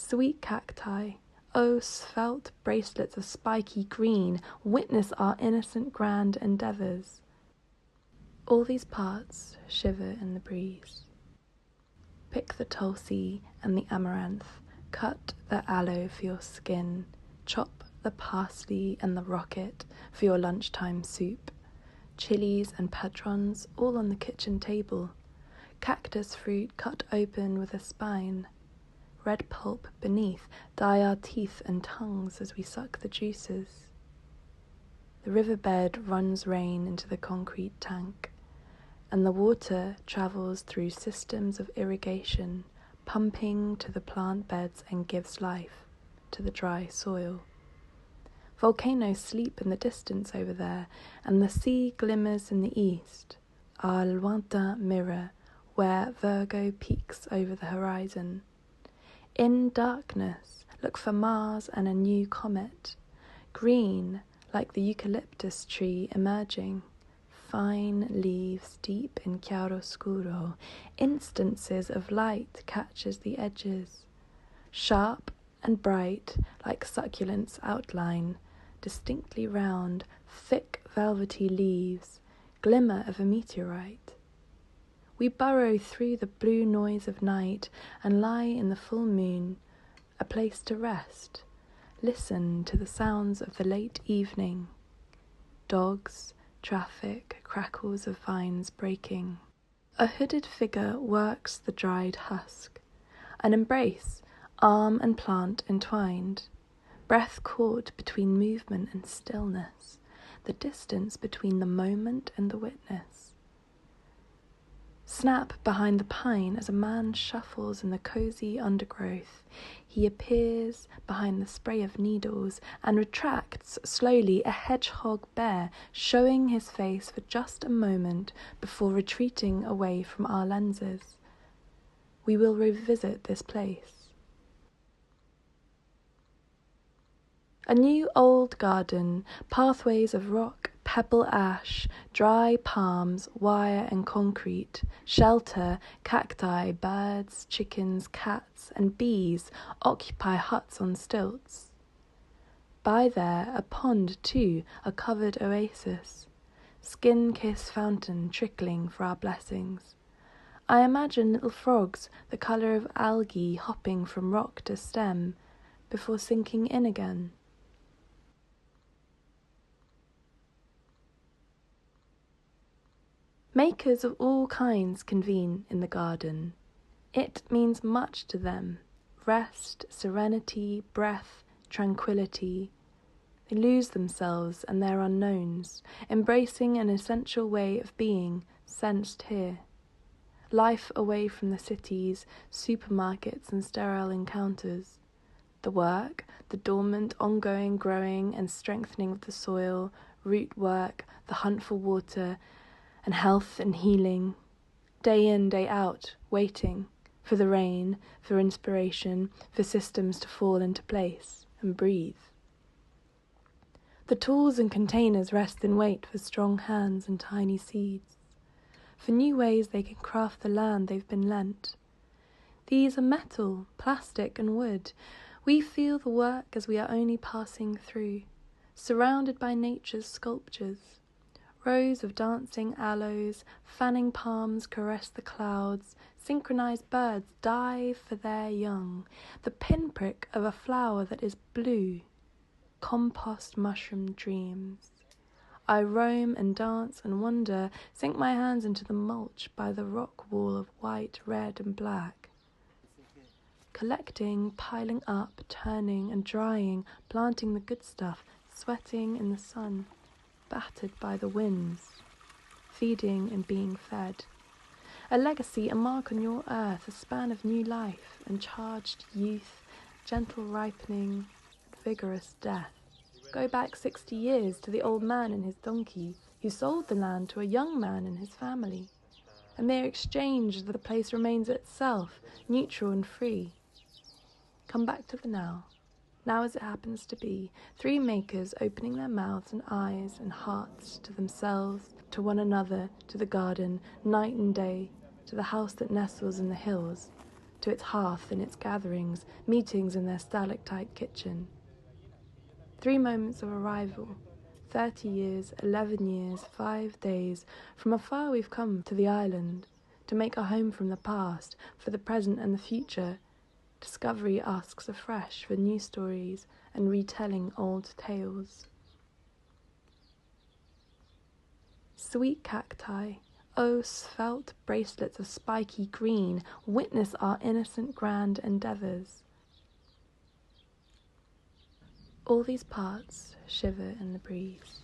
sweet cacti, oh svelte bracelets of spiky green, witness our innocent grand endeavours. All these parts shiver in the breeze. Pick the tulsi and the amaranth, cut the aloe for your skin, chop the parsley and the rocket for your lunchtime soup. Chillies and padrons all on the kitchen table. Cactus fruit cut open with a spine. Red pulp beneath, dye our teeth and tongues as we suck the juices. The riverbed runs rain into the concrete tank, and the water travels through systems of irrigation, pumping to the plant beds and gives life to the dry soil. Volcanoes sleep in the distance over there, and the sea glimmers in the east, our lointain mirror, where Virgo peeks over the horizon. In darkness, look for Mars and a new comet, green like the eucalyptus tree emerging, fine leaves deep in chiaroscuro, instances of light catches the edges, sharp and bright like succulents outline, distinctly round, thick velvety leaves, glimmer of a meteorite. We burrow through the blue noise of night and lie in the full moon, a place to rest, listen to the sounds of the late evening, dogs, traffic, crackles of vines breaking. A hooded figure works the dried husk, an embrace, arm and plant entwined, breath caught between movement and stillness, the distance between the moment and the witness. Snap behind the pine as a man shuffles in the cosy undergrowth. He appears behind the spray of needles and retracts slowly, a hedgehog bear, showing his face for just a moment before retreating away from our lenses. We will revisit this place. A new old garden, pathways of rock, pebble ash, dry palms, wire and concrete, shelter, cacti, birds, chickens, cats and bees occupy huts on stilts. By there a pond too, a covered oasis, skin-kissed fountain trickling for our blessings. I imagine little frogs the colour of algae hopping from rock to stem before sinking in again. Makers of all kinds convene in the garden. It means much to them. Rest, serenity, breath, tranquility. They lose themselves and their unknowns, embracing an essential way of being sensed here. Life away from the cities, supermarkets and sterile encounters. The work, the dormant, ongoing growing and strengthening of the soil, root work, the hunt for water, and health and healing, day in, day out, waiting for the rain, for inspiration, for systems to fall into place and breathe. The tools and containers rest in wait for strong hands and tiny seeds, for new ways they can craft the land they've been lent. These are metal, plastic and wood. We feel the work as we are only passing through, surrounded by nature's sculptures. Rows of dancing aloes, fanning palms caress the clouds, synchronized birds dive for their young, the pinprick of a flower that is blue, compost mushroom dreams. I roam and dance and wander, sink my hands into the mulch by the rock wall of white, red and black. Collecting, piling up, turning and drying, planting the good stuff, sweating in the sun. Battered by the winds, feeding and being fed. A legacy, a mark on your earth, a span of new life and charged youth, gentle ripening, vigorous death. Go back 60 years to the old man and his donkey who sold the land to a young man and his family. A mere exchange that the place remains itself, neutral and free. Come back to the now. Now as it happens to be, three makers opening their mouths and eyes and hearts to themselves, to one another, to the garden, night and day, to the house that nestles in the hills, to its hearth in its gatherings, meetings in their stalactite kitchen. 3 moments of arrival, 30 years, 11 years, 5 days, from afar we've come to the island, to make a home from the past, for the present and the future. Discovery asks afresh for new stories and retelling old tales. Sweet cacti, oh svelte bracelets of spiky green, witness our innocent grand endeavours. All these parts shiver in the breeze.